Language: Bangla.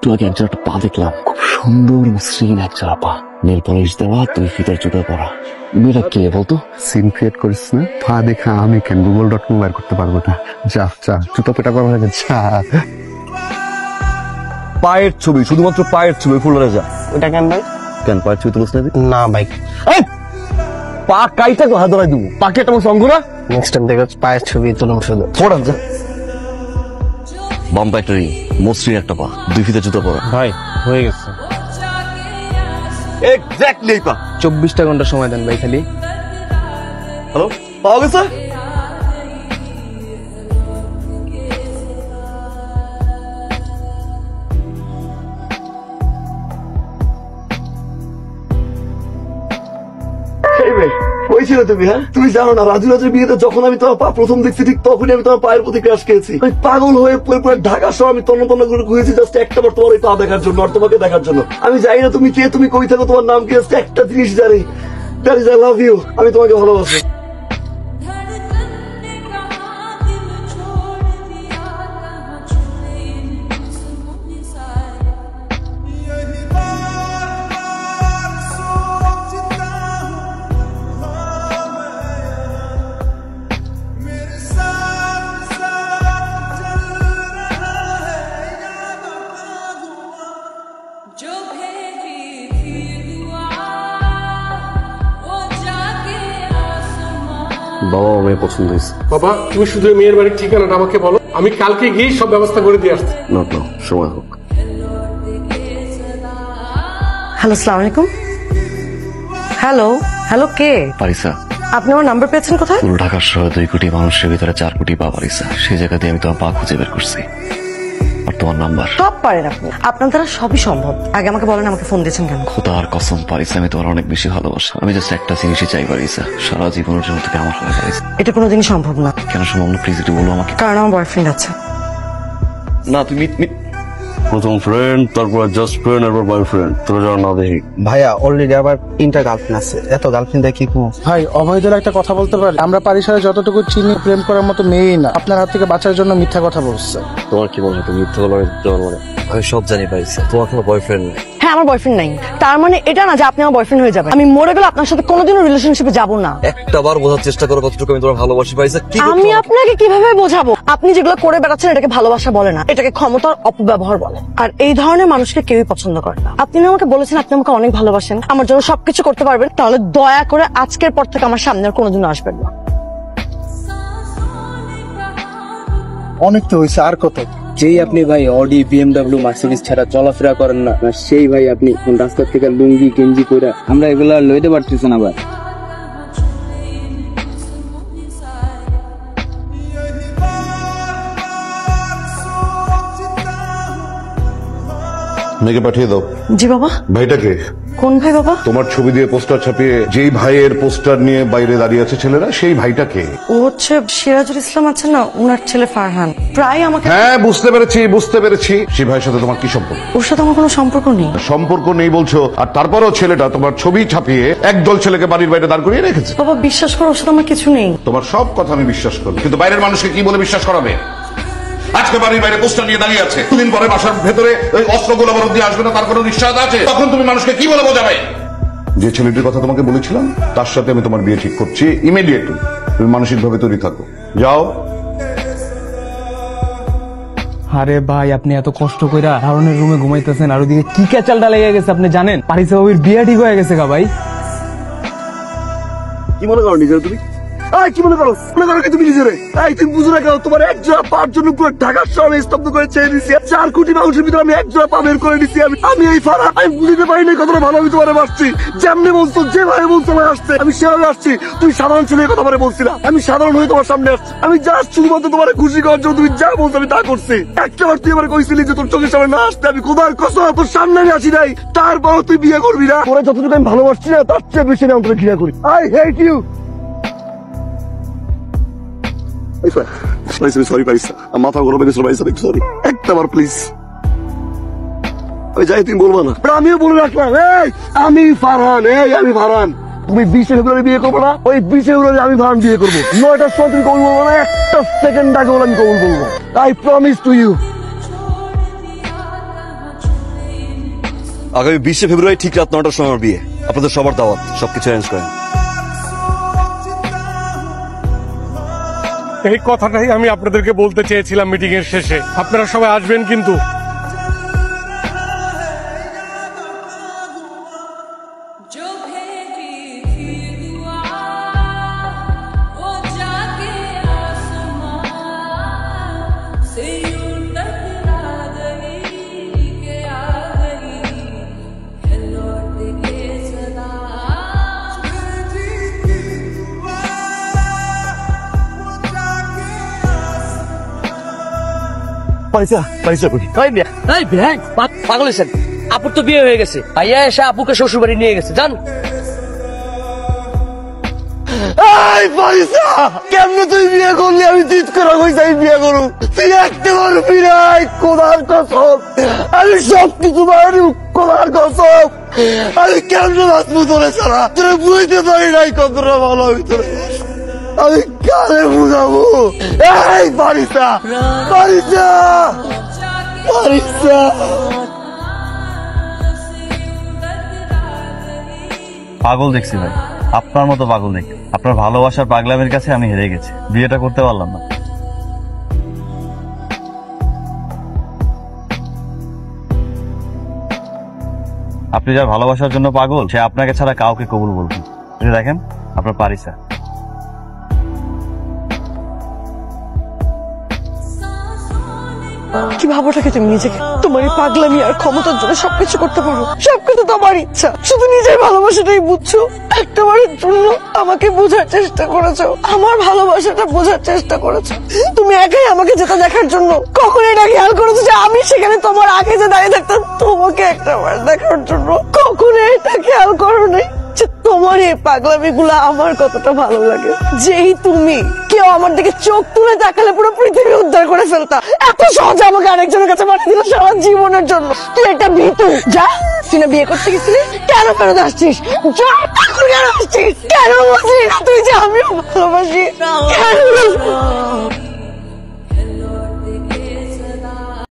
একটু আগে একজোড়া একটা পা দেখলাম, খুব সুন্দর মসৃণ একজোড়া পা, নেল পলিশ দেওয়া, 2 ফিটের জুতো পরা। মেয়েটা কে বলতো? সিন ক্রিয়েট করিস না, পা দেখা আমি কেন গুগল.com বের করতে পারবো না? যা যা, জুতো পেটা করা লাগে, যা। পায়ের ছবি, শুধুমাত্র পায়ের ছবি, ফুলরে যা। ওটা কেন ভাই? কেন পায়ের ছবি তুলিস না ভাই, পা কাইটা তো হাত ধরাই দিব, পাকে একটা সঙ্গুরা। নেক্সট টাইম দেখো পায়ের ছবি তুলুন শুধু। ফোড়ান যা। বাম একটা রিং, মসৃণ একটা পা, 2 ফিটের জুতো পরা। ভাই হয়ে গেছে। এক্স্যাক্টলি পা। 24টা ঘন্টা সময় দেন ভাই খালি। হ্যালো, পাওয়া গেছে? কই ছিল তুমি? হ্যাঁ, তুমি জানো না রাজু রাজের বিয়েতে যখন আমি তোমার পা প্রথম দেখছি, ঠিক তখনই আমি তোমার পায়ের প্রতি ক্রাশ খেয়েছি। আমি পাগল হয়ে পুরো ঢাকা শহর আমি তন্ন তন্ন করে ঘুরেছি জাস্ট একটা বার তোমার এই পা দেখার জন্য আর তোমাকে দেখার জন্য। আমি জানি না তুমি কে, তুমি কই থাকো, তোমার নাম কি, জাস্ট একটা জিনিস জানি, that is I love you. আমি তোমাকে ভালোবাসি। বাবা মেয়ে পছন্দ হয়েছে। বাবা, তুমি শুধু মেয়ের বাড়ির ঠিকানাটা আমাকে বলো, আমি কালকে গিয়ে সব ব্যবস্থা করে দিয়ে আসছি। নট নাও, সময় হোক। হ্যালো, আসসালামু আলাইকুম। হ্যালো হ্যালো, কে? পারিসা, আপনি আমার নাম্বার পেয়েছেন কোথায়? পুরো ঢাকার শহরে 2 কোটি মানুষের ভিতরে 4 কোটি পা পারিসা। সেই জায়গা দিয়ে আমি তোমার পা খুঁজে বের করছি আর তোমার নাম্বার। সব পারেন আপনি, আপনার দ্বারা সবই সম্ভব। আগে আমাকে বলেন, আমাকে ফোন দিয়েছেন কেন? খোদার কসম পারিসা, আমি তোমার অনেক বেশি ভালোবাসি। আমি জাস্ট একটা জিনিসই চাই পারিসা, সারা জীবনের জন্য তোকে আমার হয়ে পারিসা। এটা কোনোদিনই সম্ভব না। কেন সম্ভব না? প্লিজ একটু বলো আমাকে। কারণ আমার বয়ফ্রেন্ড আছে। না তুমি প্রথম ফ্রেন্ড, তারপর জাস্ট ফ্রেন্ড, এরপর বয়ফ্রেন্ড, তোরা যেন না দেখি। ভাইয়া অলরেডি আবার 3টা গার্লফ্রেন্ড আছে, এত গার্লফ্রেন্ড দেখি কোনো। ভাই, অভয়দের একটা কথা বলতে পারি? আমরা পারিসারে যতটুকু চিনি, প্রেম করার মতো মেয়েই না। আপনার হাত থেকে বাঁচার জন্য মিথ্যা কথা বলছে। তোমার কি মনে হয় তুমি মিথ্যা বলার মানে? আমি সব জানি পারিসা, তোমার কোনো বয়ফ্রেন্ড নেই। হ্যাঁ, আমার বয়ফ্রেন্ড নাই, তার মানে এটা না যে আপনি আমার বয়ফ্রেন্ড হয়ে যাবেন। আমি মরে গেলে আপনার সাথে কোনোদিনও রিলেশনশিপে যাব না। একটা বার বোঝার চেষ্টা করো কতটুকু আমি তোমার ভালোবাসি পারিসা। কি আমি আপনাকে কিভাবে বোঝাবো? আপনি যেগুলো করে বেড়াচ্ছেন এটাকে ভালোবাসা বলে না, এটাকে ক্ষমতার অপব্যবহার বলে। আর এই ধরনের মানুষকে কেউই পছন্দ করে না। আপনি না আমাকে বলেছেন আপনি আমাকে অনেক ভালোবাসেন, আমার জন্য সবকিছু করতে পারবেন, তাহলে দয়া করে আজকের পর থেকে আমার সামনে আর কোনোদিনও আসবেন না। অনেক তো হয়েছে, আর কত? যেই আপনি ভাই অডি, বিএমডব্লিউ, মার্সিডিজ ছাড়া চলাফেরা করেন না, সেই ভাই আপনি রাস্তা থেকে লুঙ্গি গেঞ্জি পরে আমরা এগুলা লইতে পারতেছি না ভাই। মেয়েকে পাঠিয়ে দাও। জি বাবা। ভাইটাকে? কোন ভাই বাবা? তোমার ছবি দিয়ে পোস্টার ছাপিয়ে যেই ভাইয়ের পোস্টার নিয়ে বাইরে দাঁড়িয়ে আছে ছেলেরা, সেই ভাইটাকে? ও হচ্ছে সিরাজুল ইসলাম আছে না, ওনার ছেলে ফারহান। প্রায় আমাকে। হ্যাঁ, বুঝতে পেরেছি বুঝতে পেরেছি। সেই ভাইয়ের সাথে তোমার কি সম্পর্ক? ওর সাথে আমার কোনো সম্পর্ক নেই। সম্পর্ক নেই বলছো, আর তারপরেও ছেলেটা তোমার ছবি ছাপিয়ে একদল ছেলেকে বাড়ির বাইরে দাঁড় করিয়ে রেখেছে। বাবা বিশ্বাস করো, ওর সাথে আমার কিছু নেই। তোমার সব কথা আমি বিশ্বাস করি, কিন্তু বাইরের মানুষকে কি বলে বিশ্বাস করাবে? আজকে বাড়ির বাইরে পোস্টার নিয়ে দাঁড়িয়ে আছে, দুদিন পরে বাসার ভেতরে ওই অস্ত্রগুলো আবার দিয়ে আসবে না, তার কোনো নিশ্চয়তা আছে? তখন তুমি মানুষকে কি বলে বোঝাবে? যে ছেলেটির কথা তোমাকে বলেছিলাম তার সাথে আমি তোমার বিয়ে ঠিক করছি ইমিডিয়েটলি। তুমি মানসিকভাবে তৈরি থাকো, যাও। আরে ভাই, আপনি এত কষ্ট কইরা হারুনের রুমে ঘুমাইতেছেন আর ওদিকে কি ক্যাচালটা লেগে গেছে আপনি জানেন? পারিসা বাবির বিয়ে ঠিক হয়ে গেছে গা ভাই। কি মনে করো নিজের তুমি? কি মনে করো? মনে করো কি তুমি নিজেরে? তুমি বুঝো না কেন? তোমার এক জোড়া পার জন্য পুরো ঢাকার শহর স্তব্ধ করে ছেড়ে দিচ্ছি। 4 কোটি মানুষের ভিতরে আমি এক জোড়া পা বের করে দিচ্ছি। আমি এই ফারা, আমি বুঝতে পারিনি কতটা ভালো আমি তোমার বাসছি। যেমনি বলছো, যেভাবে বলছো আমি আসছে, আমি সেভাবে আসছি। তুমি সাধারণ ছেলের কথা বলে বলছিলা, আমি সাধারণ হয়ে তোমার সামনে আসছি। আমি জাস্ট শুধুমাত্র তোমার খুশি করার জন্য তুমি যা বলছো আমি তা করছি। একটাবার তুই আমার কইছিলি যে তোর চোখের সামনে না আসতে, আমি খোদার কসম তোর সামনে আমি আসি নাই। তারপরও তুই বিয়ে করবি না? তোরা যতটুকু আমি ভালোবাসছি না তার চেয়ে বেশি আমি তোকে ঘৃণা করি। I hate you. Sorry Parisa, মাথা গরম হয়ে গেছিল পারিসা, সরি। একটাবার প্লিজ। আমি যাই, তুমি বলবো না? আমিও বলে রাখলাম, আমি ফারহান, আমি ফারহান। তুমি 20 ফেব্রুয়ারি বিয়ে করবো না? ওই 20 ফেব্রুয়ারি আমি ফারহান বিয়ে করবো। 9টার সময় তুমি কবুল বলবো না, একটা সেকেন্ড আগে বলে আমি কবুল বলবো। I promise to you. আগামী 20 ফেব্রুয়ারি ঠিক রাত 9টার সময় আমার বিয়ে। আপনাদের সবার দাওয়াত, সবকিছু অ্যারেঞ্জ করেন। এই কথাটাই আমি আপনাদেরকে বলতে চেয়েছিলাম মিটিং এর শেষে। আপনারা সবাই আসবেন কিন্তু। পাগল হয়েছেন? আপুর তো বিয়ে হয়ে গেছে, ভাইয়া এসে আপুকে শ্বশুর বাড়ি নিয়ে গেছে। জান কেমনে তুই বিয়ে করলি? আমি জিত করা হয়েছে আমি বিয়ে করু, তুই একটা পারবি নাই। কোদার কসম, আমি সবকিছু পারি। কোদার কসম, আমি কেমনে বাঁচবো তোরে ছাড়া? তোরে বুঝতে পারি নাই কতটা ভালো আমি তোরে। আমি কারে বুঝাবো? এই পারিস না, পারিস না, পারিস না। পাগল দেখছি ভাই, আপনার মতো পাগল দেখি। আপনার ভালোবাসার পাগলামের কাছে আমি হেরে গেছি, বিয়েটা করতে পারলাম না। আপনি যার ভালোবাসার জন্য পাগল, সে আপনাকে ছাড়া কাউকে কবুল বলবেন। দেখেন আপনার পারিসা। কি ভাবোটাকে তুমি নিজেকে? তোমার এই পাগলামি আর ক্ষমতার জন্য সবকিছু করতে পারো, সবকিছু তোমার ইচ্ছা। শুধু নিজের ভালোবাসাটাই বুঝছো। একটাবারের জন্য আমাকে বোঝার চেষ্টা করেছো, আমার ভালোবাসাটা বোঝার চেষ্টা করেছো। তুমি একাই আমাকে যেতে দেখার জন্য কখন এটা খেয়াল করেছো যে আমি সেখানে তোমার আগে যে দাঁড়িয়ে থাকতাম তোমাকে একটাবার দেখার জন্য? কখনো এটা খেয়াল করো নাই যে তোমার এই পাগলামি গুলা আমার কতটা ভালো লাগে? যেই তুমি কেউ আমার দিকে চোখ তুলে তাকালে পুরো পৃথিবী উদ্ধার করে ফেলতা, এত সহজে আমাকে আরেকজনের কাছে পাঠিয়ে দিল সারা জীবনের জন্য। তুই একটা ভীতু। যা, তুই না বিয়ে করতে গেছিলি, কেন ফেরত আসছিস? যা, কেন আসছিস? কেন বলছিস না তুই যে আমিও ভালোবাসি? কেন?